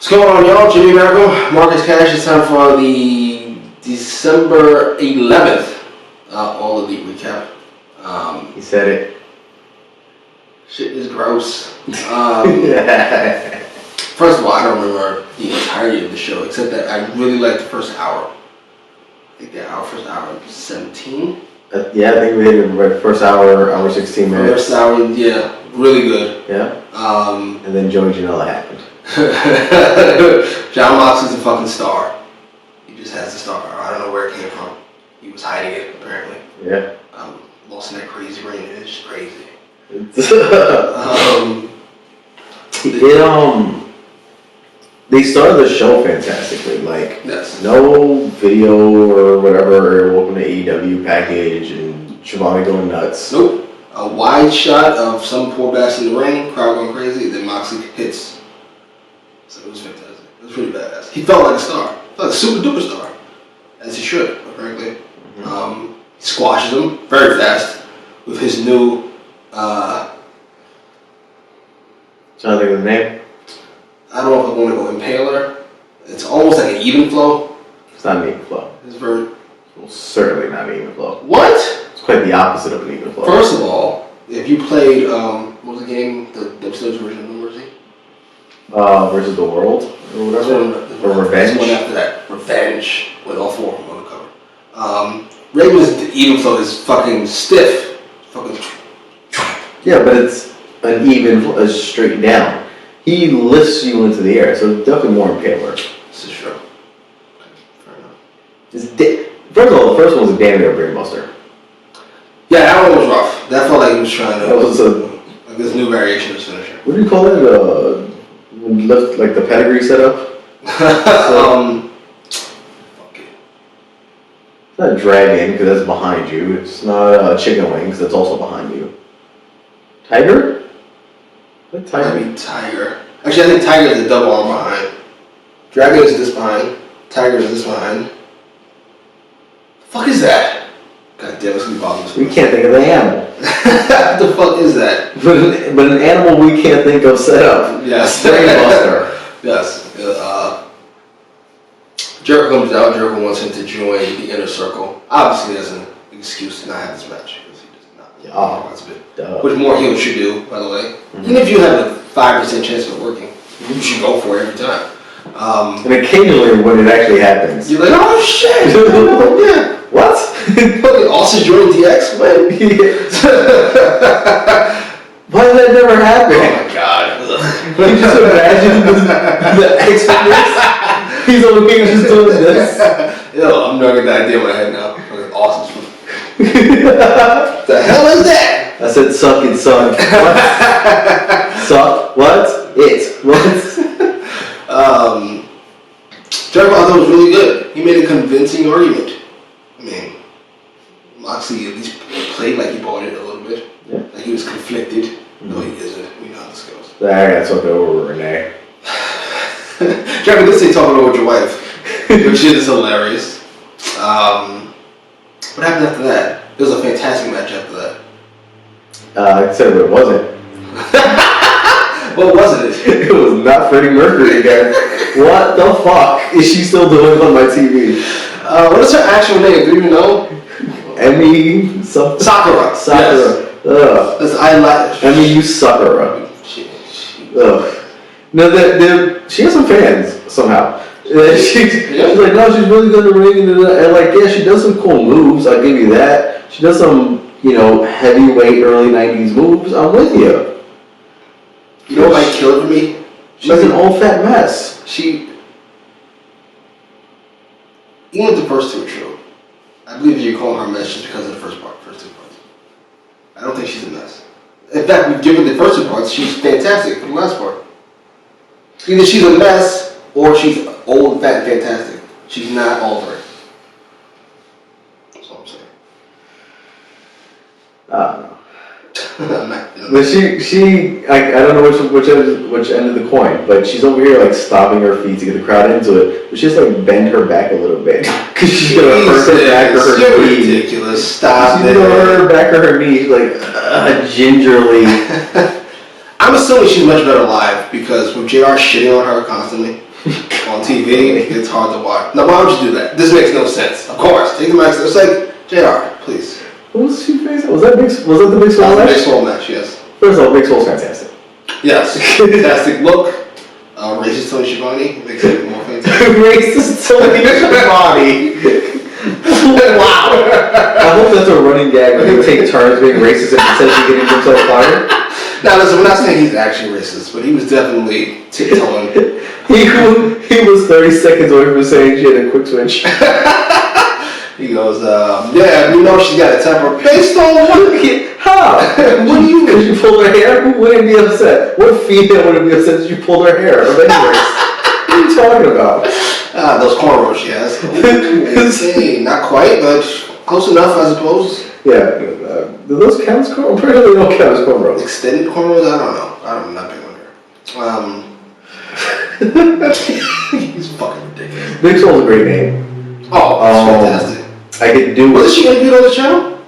What's going on, y'all? Jimmy Miracle, Marcus Cash. It's time for the December 11th All Elite Recap. He said it. Shit is gross. First of all, I don't remember the entirety of the show, except that I really liked the first hour. I think the first hour was 17. Yeah, I think we hit the first hour 16 minutes. First hour, yeah, really good. Yeah. And then Joey Janela happened. John Moxley's a fucking star. He just has the star. I don't know where it came from. He was hiding it, apparently. Yeah. Lost in that crazy ring. It's just crazy. They started the show fantastically. Like, yes. No video or whatever. Welcome to AEW package and Shivani going nuts. Nope. A wide shot of some poor bastard in the ring, crowd going crazy. Then Moxley hits. So it was fantastic. It was pretty badass. He felt like a star. He felt like a super duper star, as he should, apparently. Mm-hmm. He squashes him very fast with his new. Trying to think of the name. I don't know if I want to go Impaler. It's almost like an even flow. It's not an even flow. It's very. Well, certainly not an even flow. What? It's quite the opposite of an even flow. First of all, if you played, what was the game? The upstairs version of Mercy? Versus the World or whatever. Or Revenge. One after that. Revenge. With all four of them on the cover. Raven's even flow is fucking stiff. Fucking. Yeah, but it's an even, straight down. He lifts you into the air, so it's definitely more impaler. This is true. Okay, fair enough. First of all, the first one was a damn near brainbuster. Yeah, that one was rough. That felt like he was trying to. That was like this new variation of his finisher. What do you call it? Lift, like the pedigree setup? Fuck it. It's not a dragon, because that's behind you. It's not a chicken wing, because that's also behind you. Tiger? What tiger? I mean, tiger. Actually, I think tiger is the double arm behind. Dragon is this behind. Tiger is this behind. The fuck is that? God damn, it's gonna be bothering We can't think of the animal. What the fuck is that? But an animal we can't think of set up. Yes. Brainbuster. Yes. Jericho comes out. Jericho wants him to join the inner circle. Obviously, there's an excuse to not have this match. That's a bit. Which more heels should do, by the way. Mm-hmm. Even if you have a 5% chance of it working, you should go for it every time. And occasionally, when it actually happens, you're like, oh shit! Yeah. What? Fucking Austin joined DX? When? Why did that never happen? Oh my god! Can you just imagine the X-Fitness? He's on the king just doing this. Yo, I'm not getting that idea in my head now. Fucking Austin's. What the hell is that? I said suck it, son. What? Suck? What? It. What? Jericho, I thought was really good. He made a convincing argument. I mean, Moxley at least played like he bought it a little bit. Yeah. Like he was conflicted. Mm-hmm. No, he isn't. We know how this goes. I got something over Renee. Jericho did say talking over with your wife, which is hilarious. What happened after that? It was a fantastic match after that. I said what it wasn't. What wasn't it? It was not Freddie Mercury again. What the fuck is she still doing on my TV? What is her actual name? Do you even know? Emmy something. Sakura. Yes. Emmy Sakura. Ugh. No, she has some fans somehow. She's like, no, she's really good in the ring, and like, yeah, she does some cool moves. I'll give you that. She does some, heavyweight early '90s moves. I'm with you. You know what might kill it for me? She's an old fat mess. Even if the first two are true, I believe you're calling her a mess just because of the first two parts. I don't think she's a mess. In fact, given the first two parts, she's fantastic for the last part. Either she's a mess or she's old, fat, and fantastic. She's not all three. That's all I'm saying. I don't know. But she, I don't know which end of the coin, but she's over here like stopping her feet to get the crowd into it. But she's like bend her back a little bit because she's gonna hurt her back or her knee. Ridiculous! Stop it. She's gonna hurt her back or her knee, like gingerly. I'm assuming she's much better live because with JR shitting on her constantly, TV, it's hard to watch. Now, why would you do that? This makes no sense. Of course, take the match. It's like JR, please. Who was she facing? Was that the Big Swole match? Big Swole match, yes. First of all, Big Swole's fantastic. Yes, fantastic look. Racist Tony Schiavone makes it more fantastic. Racist Tony Schiavone. Wow. I hope that's a running gag when they take turns being racist and potentially getting themselves fired. Now listen, we're not saying he's actually racist, but he was definitely tiptoeing. he was 30 seconds away from saying she had a quick switch. He goes, yeah, you know she's got a temper. Based on what? How? What do you mean? Because you pulled her hair? Who wouldn't be upset? What female wouldn't be upset that you pulled her hair? Of any race? What are you talking about? Those cornrows she has. Hey, not quite, but close enough, I suppose. Yeah. Do those count as cornrows? I'm pretty sure they don't count as cornrows. Extended cornrows? I don't know. I'm not big on her. He's fucking ridiculous. Big Swole's a great name. Oh, that's fantastic. I could do. Wasn't she interviewed on the channel?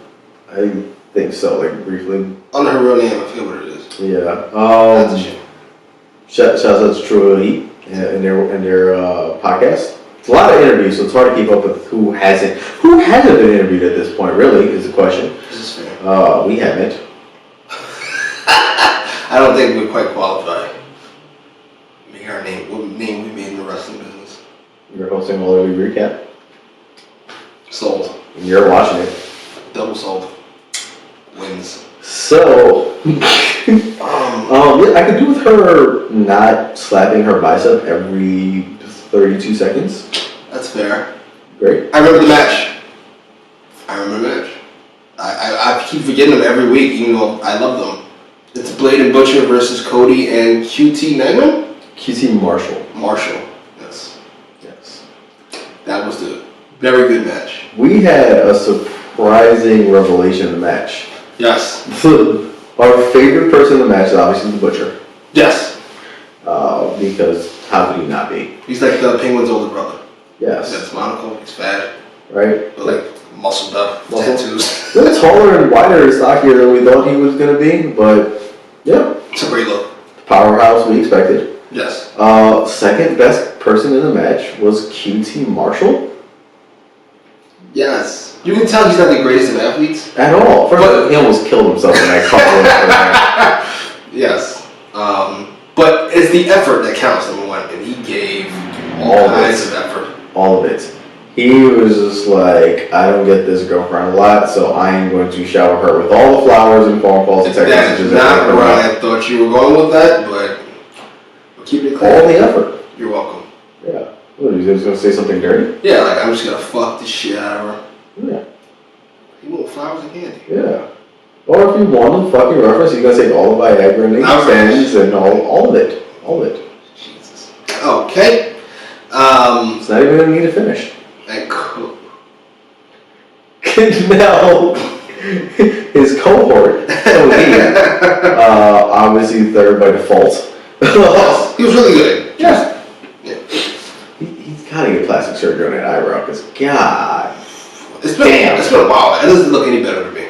I think so, like briefly. Under her real name, I forget what it is. Yeah. That's a shame. Shouts out to True Elite in their podcast. It's a lot of interviews, so it's hard to keep up with who hasn't been interviewed at this point. Really, is the question. This is fair. We haven't. I don't think we're quite qualified. Make our name. What name we made in the wrestling business? You're hosting all of your recap. Sold. And you're watching it. Double sold. Wins. So, yeah, I could do with her not slapping her bicep every 32 seconds. That's fair. Great. I remember the match. I keep forgetting them every week, even though I love them. It's Blade and Butcher versus Cody and QT Hangman? QT Marshall. Yes. Yes. That was the very good match. We had a surprising revelation in the match. Yes. Our favorite person in the match is obviously the Butcher. Yes. Because how could he not be? He's like the Penguin's older brother. Yes. He's got his monocle, he's fat. Right? But like muscled up, tattoos. A little taller and wider and stockier than we thought he was going to be, but yeah. It's a great look. Powerhouse we expected. Yes. Second best person in the match was QT Marshall. Yes. You can tell he's not the greatest of athletes. At all. First of all, he almost killed himself in that couple. Yes. But it's the effort that counts, number one. And he gave all kinds of effort. All of it. He was just like, I don't get this girlfriend a lot, so I am going to shower her with all the flowers and phone calls and text messages. That's not where I thought you were going with that, but keep it clear. All the effort. You're welcome. Yeah. What, he was going to say something dirty? Yeah, like I'm just going to fuck the shit out of her. Yeah. You want flowers and candy. Yeah. Or if you want a fucking reference, you're going to take all the Viagra and extends and all of it. All of it. Jesus. Okay. It's not even going to need to finish. And now, his cohort, obviously third by default. Yes, he was really good. Yeah. He's got to get plastic surgery on that eyebrow, because God. It's been a while. It doesn't look any better to me.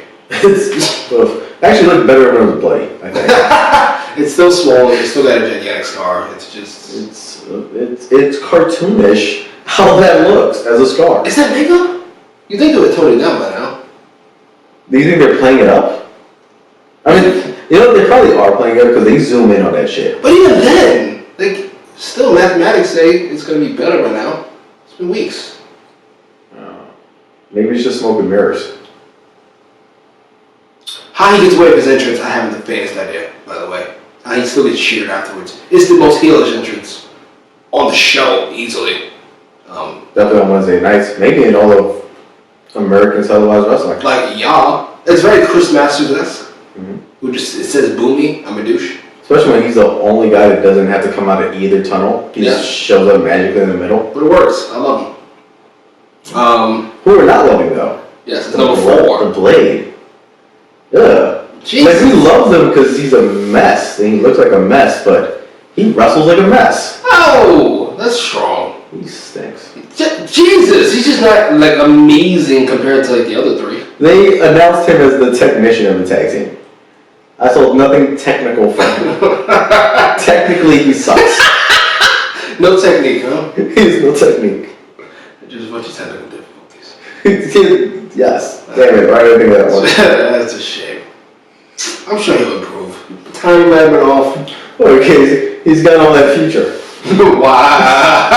Actually looked better when it was bloody, I think. It's still swollen. It's still got a gigantic scar. It's just... It's cartoonish how that looks as a scar. Is that makeup? You think they would tone it down by now? Do you think they're playing it up? I mean, you know, they probably are playing it up because they zoom in on that shit. But even then, like, still mathematics say it's going to be better by now. It's been weeks. Maybe it's just smoke and mirrors. How he gets away with his entrance, I haven't the faintest idea, by the way. How he still gets cheered afterwards. It's the most heelish entrance on the show, easily. Definitely on Wednesday nights. Maybe in all of American televised wrestling. Like, yeah. It's very Chris Masters-esque. Mm-hmm. Who just, it says boomy, I'm a douche. Especially when he's the only guy that doesn't have to come out of either tunnel. He just shows up magically in the middle. But it works. I love him. Who we're not loving though. Yes, it's number 4. The Blade. Yeah. Jesus. Like, we love him because he's a mess. And he looks like a mess, but he wrestles like a mess. Oh, that's strong. He stinks. Jesus, he's just not like amazing compared to like the other 3. They announced him as the technician of the tag team. I saw nothing technical from him. Technically, he sucks. No technique, huh? He's no technique. Just a bunch of technical difficulties. Yes. Damn it, right? I think that one. That's a shame. I'm sure he'll improve. Timing might have been off. Okay, he's got all that future. Wow.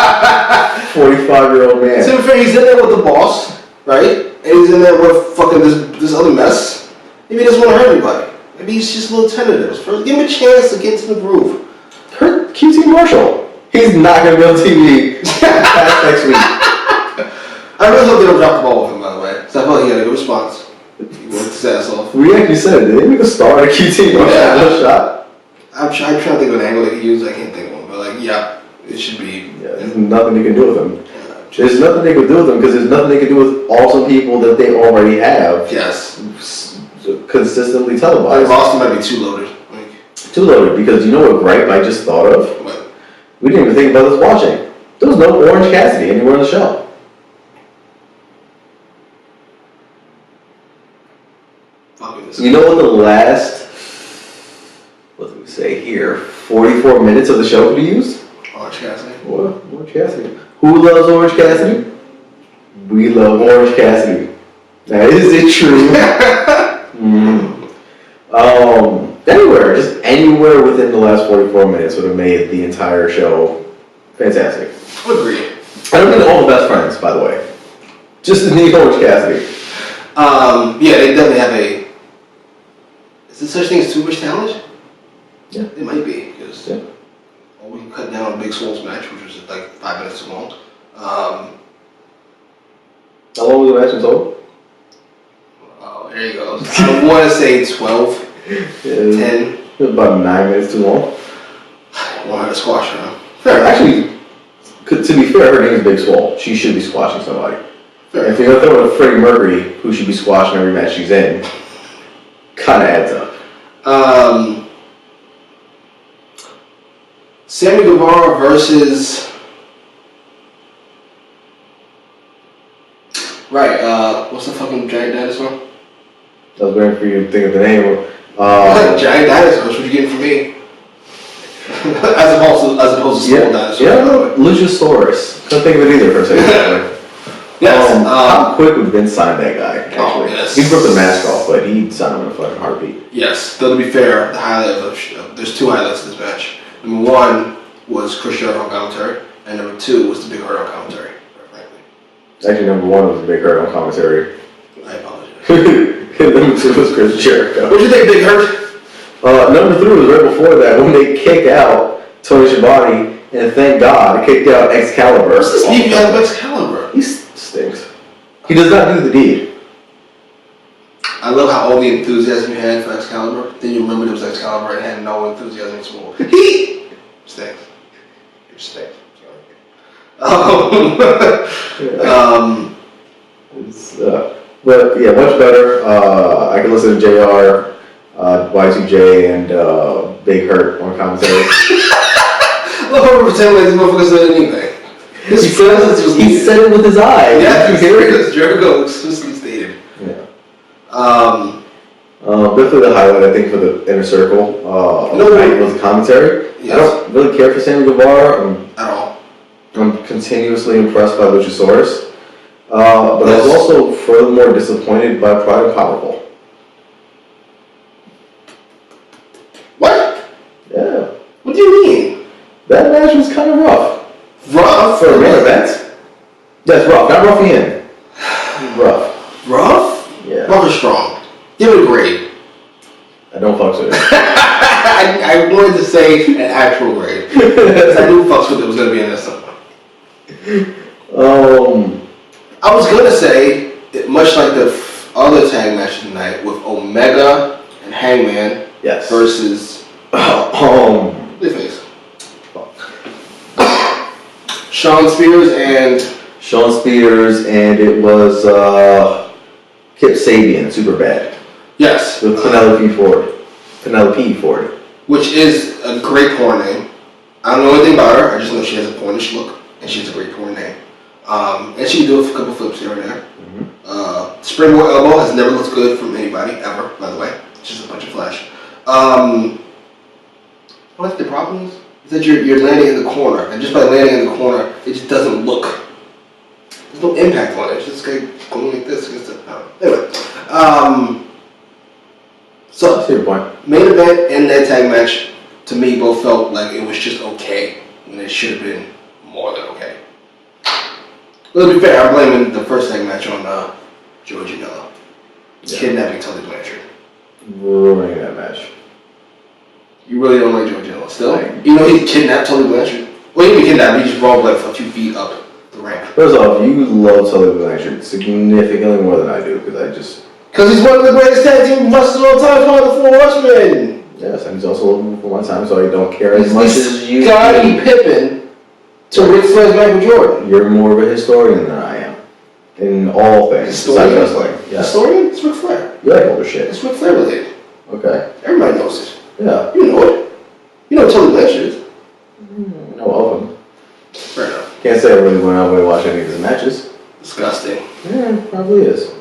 45-year-old man. To be fair, he's in there with the boss, right? And he's in there with fucking this other mess. Maybe he doesn't want to hurt anybody. Maybe he's just a little tentative. First, give him a chance to get into the groove. Hurt QT Marshall. He's not going to be on TV past next week. I really hope they don't drop the ball with him, by the way. So I felt like he had a good response. He worked his ass off. We actually said, did they make a star at QT Marshall? No shot? I'm trying to think of an angle they could use. I can't think of one. But, like, yeah, it should be. Yeah, there's nothing they can do with him. There's nothing they can do with him because there's nothing they can do with awesome people that they already have. Yes. Consistently televised. The roster might be too loaded. Too loaded because you know what gripe I just thought of? What? We didn't even think about this watching. There was no Orange Cassidy anywhere on the show. You know what the last, what do we say here, 44 minutes of the show could have used? Orange Cassidy. What? Orange Cassidy. Who loves Orange Cassidy? We love Orange Cassidy. Now, is it true? Anywhere, just anywhere within the last 44 minutes would have made the entire show fantastic. Agreed. I don't mean all the best friends, by the way. Just need Orange Cassidy. Yeah, they definitely have a. Is there such thing as too much talent? Yeah. It might be, because yeah. We can cut down on Big Swole's match, which was like 5 minutes too long. How long was the match in total? Oh, there you go. I want to say 12, 10. About 9 minutes too long. I want to squash her. Fair. Actually, to be fair, her name is Big Swole. She should be squashing somebody. Fair. If you're going to throw in Freddie Mercury, who should be squashing every match she's in, kind of adds up. Sammy Guevara versus... Right, what's the fucking giant dinosaur? I was waiting for you to think of the name. Giant dinosaurs, what you getting from me? as opposed to small dinosaurs. Yeah, Luchasaurus. Couldn't think of it either for a second. Yes. How quick would Vince sign that guy, actually? Oh, yes. He broke the mask off, but he'd sign him in a fucking heartbeat. Yes, though to be fair, the highlight of there's 2 highlights of this match. Number 1 was Chris Jericho on commentary, and number 2 was the Big Hurt on commentary, frankly. Actually, number 1 was the Big Hurt on commentary. I apologize. Number 2 was Chris Jericho. What'd you think, Big Hurt? Number 3 was right before that, when they kick out Tony Schiavone, and thank God, kicked out Excalibur. What's this beef out of Excalibur? He stinks. He does not do the deed. I love how all the enthusiasm you had for Excalibur, then you remembered it was Excalibur and had no enthusiasm for he stinks. You stink. But yeah, much better. I can listen to JR, Y2J, and Big Hurt on commentary. I love how we're pretending like this motherfucker said anything. He said it with his eyes. Yeah, because Jericho explicitly stated. Yeah. Definitely the highlight, I think, for the Inner Circle was the commentary. Yes. I don't really care for Sammy Guevara. At all. I'm continuously impressed by Luchasaurus. But I was also furthermore disappointed by Pride and Powerful. What? Yeah. What do you mean? That match was kind of rough. Rough? For a main event? Yes, rough. Not ruffian. Rough. Rough? Yeah. Rough is strong. Give it a grade. I don't fucks with it. I wanted to say an actual grade. Because I knew fucks with it was going to be in this somewhere. I was going to say, much like the other tag match tonight with Omega and Hangman versus... This face. Shawn Spears and it was Kip Sabian, super bad. Yes. With Penelope Ford. Which is a great porn name. I don't know anything about her. I just know she has a pornish look and she has a great porn name. And she can do a couple flips here and there. Mm-hmm. Springboard elbow has never looked good from anybody ever. By the way, it's just a bunch of flash. What's the problem is? is that you're landing in the corner, and just by landing in the corner, it just doesn't look. There's no impact on it. It's just like going like this against it. Anyway, so that's your point. Main event and that tag match to me both felt like it was just okay when it should have been more than okay. Well, to be fair, I'm blaming the first tag match on George Janela kidnapping Tully Blanchard. Ruining that match. You really don't like George Janela still? You know he kidnapped Tully Blanchard? Well, he didn't kidnap, he just rolled like a few feet up the ramp. First off, you love Tully Blanchard significantly more than I do, because he's one of the greatest tag team wrestlers of all time, part of the Four Horsemen. Yes, and he's also for my time, so I don't care as much as you. Scottie Pippen to Ric Flair's Michael Jordan. You're more of a historian than I am. In all things. Historian? Yes. Historian? It's Ric Flair. You like older shit. It's Ric Flair related. Okay. Everybody knows it. Yeah. You know it. You know what Tully Blanchard is. No of them. Fair enough. Can't say I really went out and watch any of his matches. Disgusting. Yeah, probably is.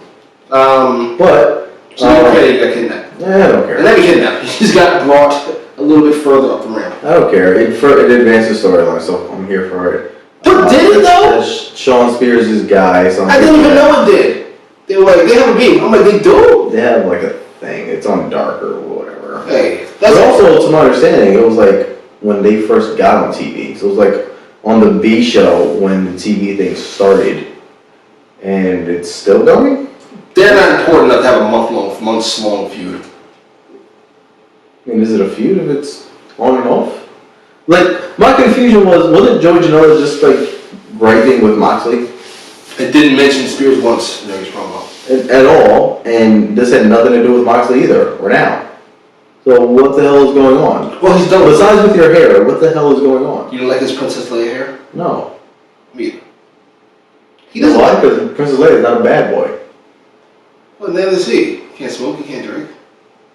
But so you don't care he got kidnapped. Yeah, I don't care. And then he kidnapped. He just got brought a little bit further up the ramp. I don't care. It advanced the storyline, so I'm here for it. But did it though? Shawn Spears' his guy. So I didn't even know it did. They were like, they have a beef. I'm like, they do? They have like a thing. It's on Dark or whatever. Hey, but also, to my understanding, it was like when they first got on TV. So it was like on the B show when the TV thing started. And it's still going? They're not important enough to have a months-long feud. I mean, is it a feud if it's on and off? Like, my confusion wasn't Joey Janela just like griping with Moxley? It didn't mention Spears once in his promo. At all, and this had nothing to do with Moxley either, or now. So what the hell is going on? Well, he's done besides with your hair, what the hell is going on? You don't like his Princess Leia hair? No. Me either. He doesn't like because Princess Leia is not a bad boy. Well, neither is he. He can't smoke, he can't drink.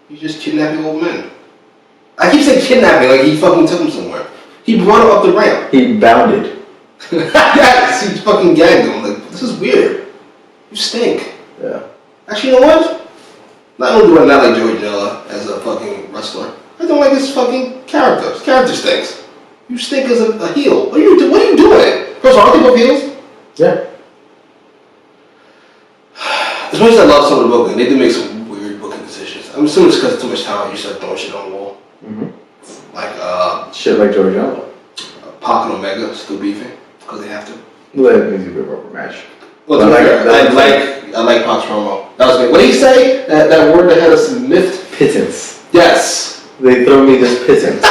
He's just kidnapping old men. I keep saying kidnapping like he fucking took him somewhere. He brought him up the ramp. He bounded. Yes, he fucking gagged him. Like, this is weird. You stink. Yeah. Actually, you know what? Not only do I not like Joey Janela as a fucking wrestler, I don't like his fucking character. His character stinks. You stink as a heel. What are you doing? First of all, aren't they both heels? Yeah. As much as I love some of the booking, they do make some weird booking decisions. I'm assuming it's because of too much talent, you start throwing shit on the wall. Mm-hmm. Like, shit like Joey Janela. Pac and Omega still beefing, because they have to. Well, that needs to be a rubber match. Well, I like Pac's promo. That was good. What did he say? That word that had us miffed? Pittance. Yes. They throw me this pittance.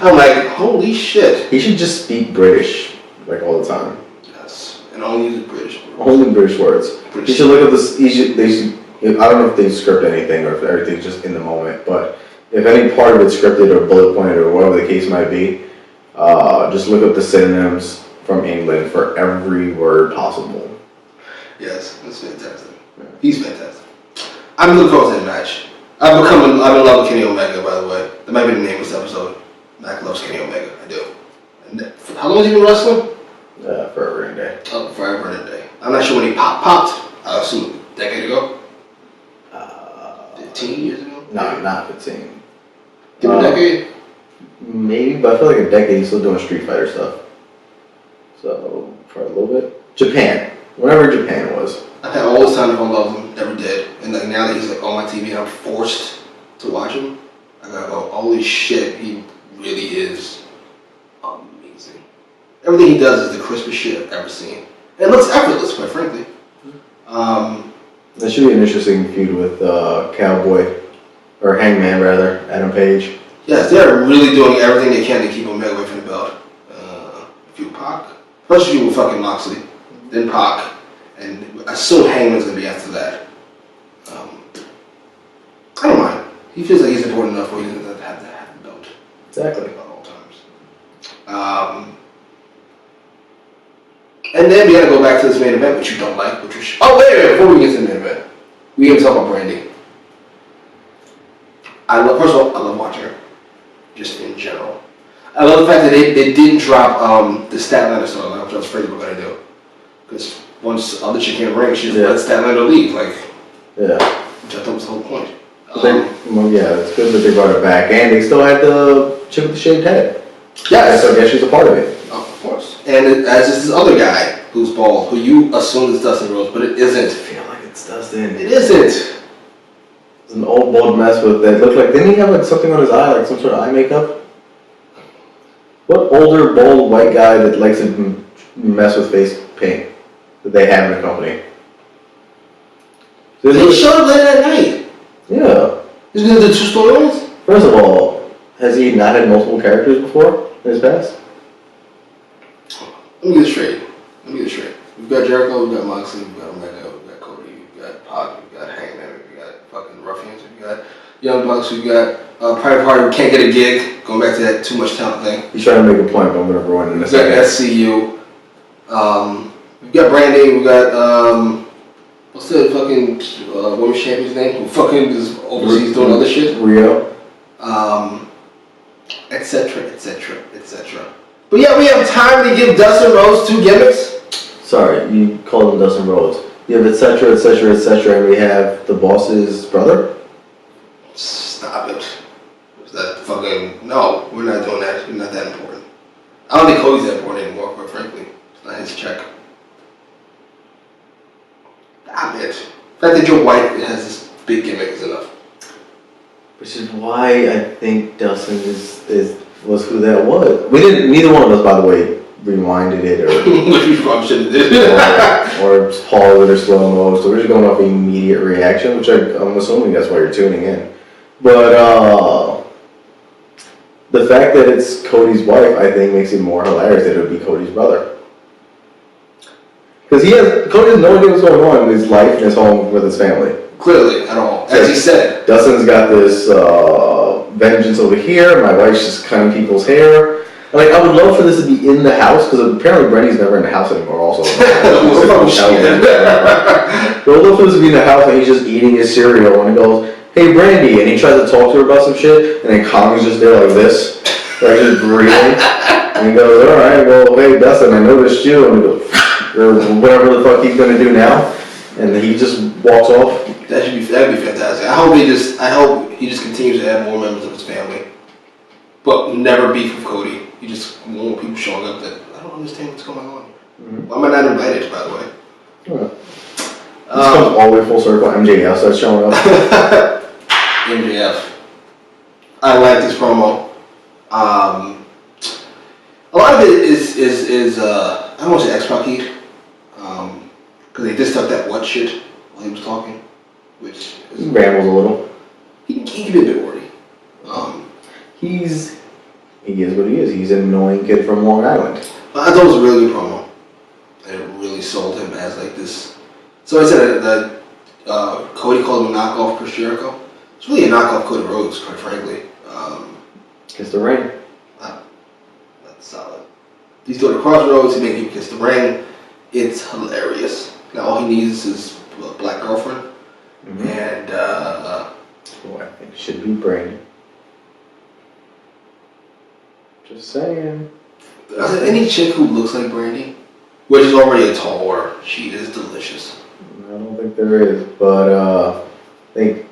I'm like, holy shit. He should just speak British, like all the time. Yes. And only use British words. Only British words. He should look at this. I don't know if they script anything or if everything's just in the moment, but if any part of it's scripted or bullet pointed or whatever the case might be, just look up the synonyms from England for every word possible. Yes, that's fantastic. Yeah. He's fantastic. I'm looking forward to that match. I'm in love with Kenny Omega, by the way. That might be the name of this episode. Mac loves Kenny Omega. I do. And how long has he been wrestling? Forever and a day. Oh, forever and a day. I'm not sure when he popped. I assume a decade ago. 15 years ago? No, not 15. Give a decade? Maybe, but I feel like a decade he's still doing Street Fighter stuff. So, for a little bit. Japan. Whenever Japan was. I've had all this time to fall in love with him, never did. And like now that he's like on my TV and I'm forced to watch him, I gotta go, holy shit, he really is amazing. Everything he does is the crispest shit I've ever seen. And it looks effortless, quite frankly. That should be an interesting feud with Cowboy, or Hangman rather, Adam Page. Yes, they're really doing everything they can to keep Omega away from the belt. Feud Pac. First feud with fucking Moxley, then Pac, and I assume Hangman's gonna be after that. I don't mind. He feels like he's important enough where he doesn't have to have the belt. Exactly. At all times. And then we gotta go back to this main event, which you don't like, which was... Oh, wait, before we get to the main event. We gotta talk about Brandy. First of all, I love watching her. Just in general. I love the fact that they didn't drop the Statlander storyline, which I was afraid they were gonna do. Because once the other chick came in the ring, she just let Statlander leave, like... Yeah. Which I thought was the whole point. Yeah, it's good that they brought it back, and they still had the chick with the shaved head. Yes. So I guess she's a part of it. Oh, of course. And as is this other guy who's bald, who you assume is Dustin Rhodes, but it isn't. I feel like it's Dustin. It isn't. It's an old bald mess with that looked like. Didn't he have like something on his eye, like some sort of eye makeup? What older bald white guy that likes to mess with face paint that they have in the company? They showed up later that night. Yeah. He's gonna do 2 storylines? First of all, has he not had multiple characters before in his past? Let me get it straight. We've got Jericho, we've got Moxley, we've got Omega, we've got Cody, we've got Pac, we've got Hangman, we've got fucking Ruffians, we've got Young Bucks, we've got Private Party who can't get a gig, going back to that too much talent thing. He's trying to make a point, but I'm going to ruin it in a We've second. got SCU. We've got Brandy, we've got, what's the fucking women's champion's name? Who fucking is overseas doing other shit? Rio. Etc, etc, etc. But yeah, we have time to give Dustin Rhodes 2 gimmicks. Sorry, you called him Dustin Rhodes. You have etc, etc, etc, and we have the boss's brother? Stop it. Is that fucking... No, we're not doing that. We're not that important. I don't think Cody's that important anymore, quite frankly. It's not his check. Stop it. The fact that your wife has this big gimmick is enough. Which is why I think Dustin was who that was. We didn't. Neither one of us, by the way, rewinded it Which we probably should have did. or paused it or slow mo. So we're just going off immediate reaction, which I'm assuming that's why you're tuning in. But the fact that it's Cody's wife, I think, makes it more hilarious that it would be Cody's brother. Because Cody has no idea what's going on in his life and his home with his family. Clearly, at all. As he said. Dustin's got this vengeance over here. My wife's just cutting people's hair. Like, I would love for this to be in the house, because apparently Brenny's never in the house anymore also. I would love for this to be in the house and he's just eating his cereal and he goes, "Hey Brandy," and he tries to talk to her about some shit, and then Kong's just there like this, like just breathing. And he goes, "Alright, well, hey Dustin, I noticed you," and he goes, or whatever the fuck he's gonna do now. And he just walks off. That'd be fantastic. I hope he just continues to add more members of his family. But never beef with Cody. You just more people showing up that I don't understand what's going on here. Mm-hmm. Why am I not invited, by the way? Yeah. This comes all the way full circle. MJF starts showing up. MJF. I like this promo. A lot of it is I don't want to say X-Pac heat. Because they just took that what shit while he was talking. Which he rambles a little. He can be a bit wordy. He is what he is. He's an annoying kid from Long Island. I thought it was a really good promo. And it really sold him as like this. So I said that Cody called him a knockoff Chris Jericho. It's really a knockoff Cody Rhodes, quite frankly. Kiss the ring. That's solid. He's doing the crossroads. He making him kiss the ring. It's hilarious. Now all he needs is a black girlfriend. Mm-hmm. And who I think should be Brandy. Just saying. Is there any chick who looks like Brandy? Which is already a tall order. She is delicious. I don't think there is, but I think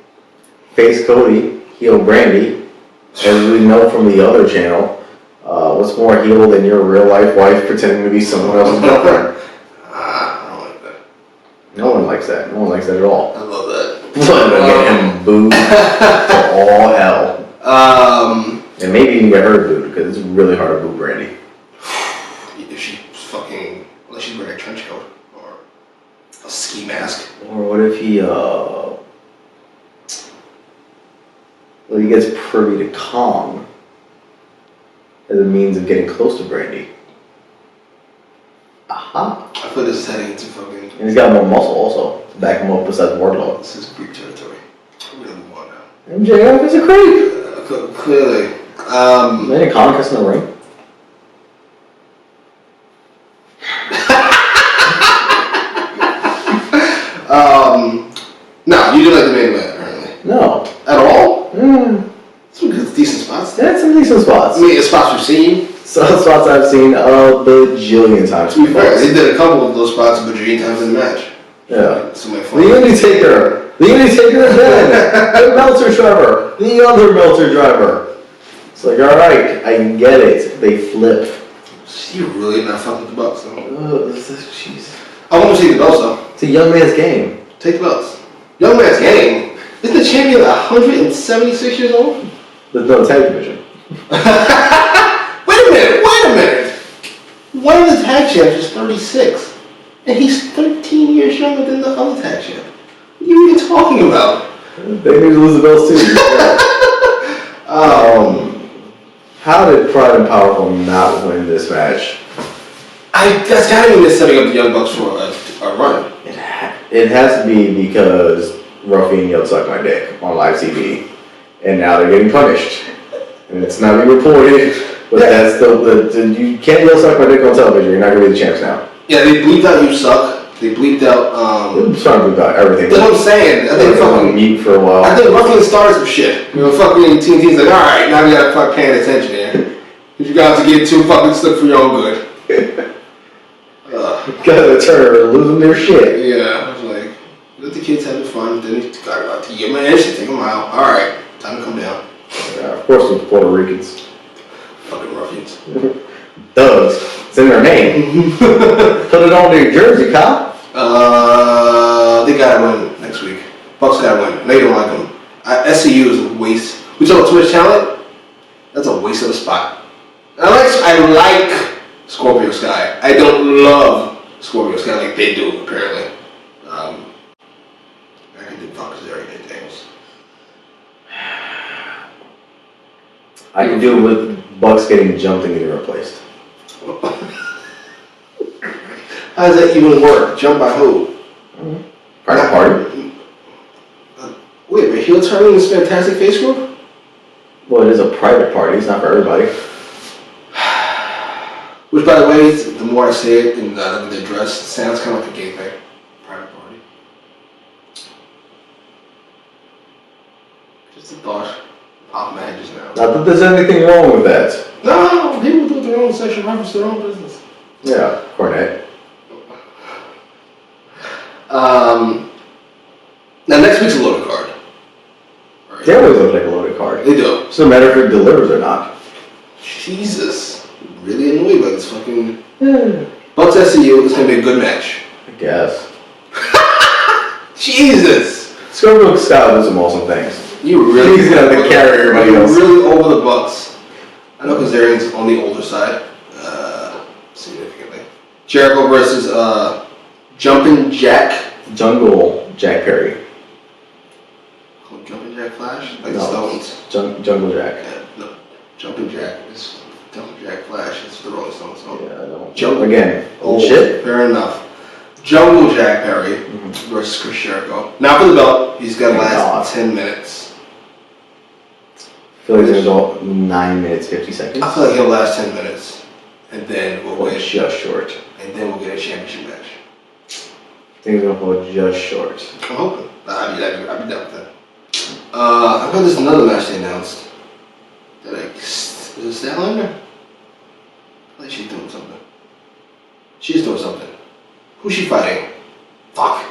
face Cody, heel Brandy, as we know from the other channel. What's more heel than your real life wife pretending to be someone else's girlfriend? I don't like that. No one likes that. No one likes that at all. I love that. But get him booed to all hell. And maybe even get her booed, because it's really hard to boo Brandy. If she's fucking, unless she's wearing a trench coat or a ski mask. Or what if he gets privy to Kong as a means of getting close to Brandy. Aha. I feel this is heading into fucking... And he's got more muscle also to back him up besides Wardlow. This is Greek territory. We're gonna move on now. MJF is a creep. Clearly. Maybe Kong kissing the ring. No, you do like the main event, apparently. No. At all? Some decent spots. Yeah, some decent spots. I mean, spots we've seen. Some spots I've seen a bajillion times. To be fair, they did a couple of those spots a bajillion times in the match. Yeah. So the Undertaker The Undertaker again. The Meltzer driver. The other Meltzer driver. It's like, all right, I get it. They flip. You really not fucking with the Bucks, though. Jeez. I want to take the belts, though. It's a young man's game. Take the belts. Young man's game. Isn't the champion 176 years old? There's no tag division. Wait a minute. One of the tag champs is 36. And he's 13 years younger than the other tag champ. What are you even talking about? They need to lose the belts too. How did Pride and Powerful not win this match? That's gotta mean they're setting up the Young Bucks for a run. It has to be because Ruffy and yelled "suck my dick" on live TV, and now they're getting punished. And it's not being reported, but that's the you can't yell "suck my dick" on television. You're not gonna be the champs now. Yeah, they bleeped out "you suck." They bleeped out. They're trying to bleep out everything. That's what I'm saying. I think fucking mute for a while. I think Ruffy started some shit. You know, fucking TNT's like, all right, now we gotta start paying attention here. You guys are getting too fucking slick for your own good. Gotta turn losing their shit. Yeah, I was like, let the kids have fun. Then he got about to get my ass to take them out. All right, time to come down. Yeah, of course, it's Puerto Ricans. Fucking ruffians. Thugs. It's in their name. Put it on their jersey, Kyle. They gotta win next week. Bucks gotta win. They don't like them. SCU is a waste. We talk about Twitch talent. That's a waste of a spot. I like Scorpio Sky. I don't love Scorpio Sky like they do apparently. I can do fuckers there and things. I can do it with Bucks getting jumped and getting replaced. How does that even work? Jump by who? Private party. Wait, heel turning this fantastic face group? Well, it is a private party. It's not for everybody. Which, by the way, the more I say it and the dress, it sounds kind of like a gay thing. Private party. Just a thought. Pop my head just now. Not that there's anything wrong with that. No, people do their own sexual reference to their own business. Yeah, Cornette. Now next week's a loaded card. Right. They always look like a loaded card. They do. It's no matter if it delivers or not. Jesus. Really annoyed by this fucking... Bucks SCU is going to be a good match. I guess. Jesus! Scorpio Sky does some awesome things. You really... He's going to carry everybody else. Really over the Bucks. I know Kazarian's on the older side. Significantly. Jericho versus Jumpin' Jack. Jungle Jack Perry. Called Jumpin' Jack Flash? Like no, the Stones. Jungle Jack. Yeah, no. Jumpin' Jack is Jumpin' Jack Flash. It's the Rolling Stones. So. Yeah, I don't. Jungle. Again, Old shit. Fair enough. Jungle Jack Perry versus Chris Jericho. Now for the belt. He's got to last 10 minutes. I feel like there's all 9 minutes, 50 seconds. I feel like he'll last 10 minutes. And then we'll get just short. And then we'll get a championship match. I think it's gonna fall just short. I'm hoping. I'll be down with that. I thought there's another match they announced. Is it Statlander? I feel like she's doing something. She's doing something. Who's she fighting? Fuck.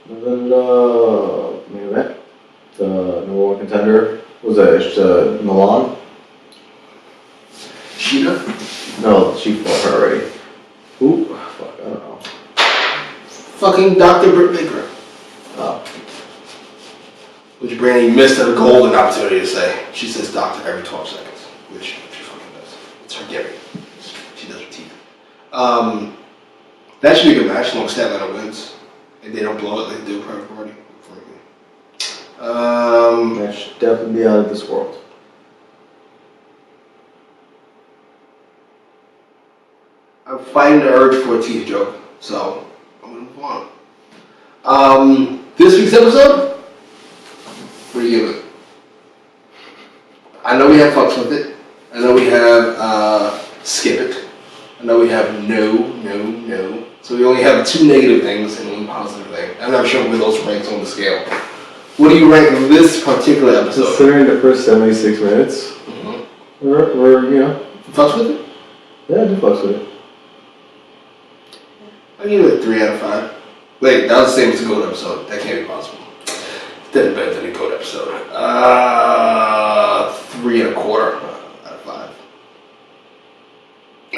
And then main event. The number one contender was that Milan. Sheeta? No, she fought her already. Who? Fuck, I don't know. Fucking Dr. Britt Baker. Oh. Which Brandy missed a golden opportunity to say. She says doctor every 12 seconds. Which she fucking does. It's her giving. She does her teeth. That should be a good match as long as Statlander wins. And they don't blow it like they do Private Party. That should definitely be out of this world. I'm fighting the urge for a teeth joke, so I'm gonna move on. This week's episode, what do you give it? I know we have fucks with it. I know we have skip it. I know we have no. So we only have 2 negative things and 1 positive thing. I'm not sure where those ranks on the scale. What do you rank this particular episode? Considering the first 76 minutes, we're you know. Fucks with it? Yeah, I do fucks with it. I give it a 3 out of 5. Wait, that was the same as the Gold episode. That can't be possible. Didn't bet any good episode. 3.25 out of 5.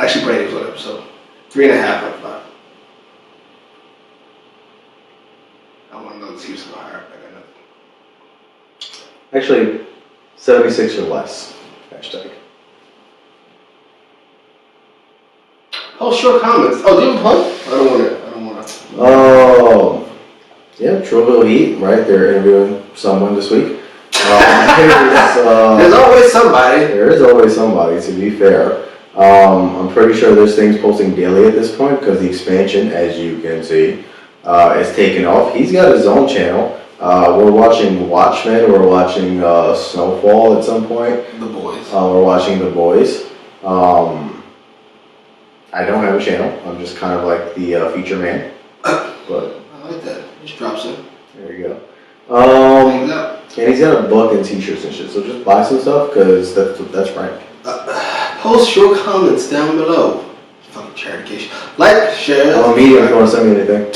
Actually, Brady was a good episode. 3.5 out of 5. I want to know the Chiefs go higher. I got nothing. Actually, 76 or less. Hashtag. Oh, short comments. Oh, do you have a pun? I don't want to. Oh, yeah, Trouville Heat, right? They're interviewing someone this week. There's always somebody. There is always somebody, to be fair. I'm pretty sure there's things posting daily at this point because the expansion, as you can see, is taking off. He's got his own channel. We're watching Watchmen. We're watching Snowfall at some point. The Boys. We're watching The Boys. I don't have a channel. I'm just kind of like the feature man. But I like that. Just drops in. there you go. And he's got a book and t-shirts and shit. So just buy some stuff because that's right. Post your comments down below. Fucking charity case. Like, share. I'm a medium if you want to send me anything.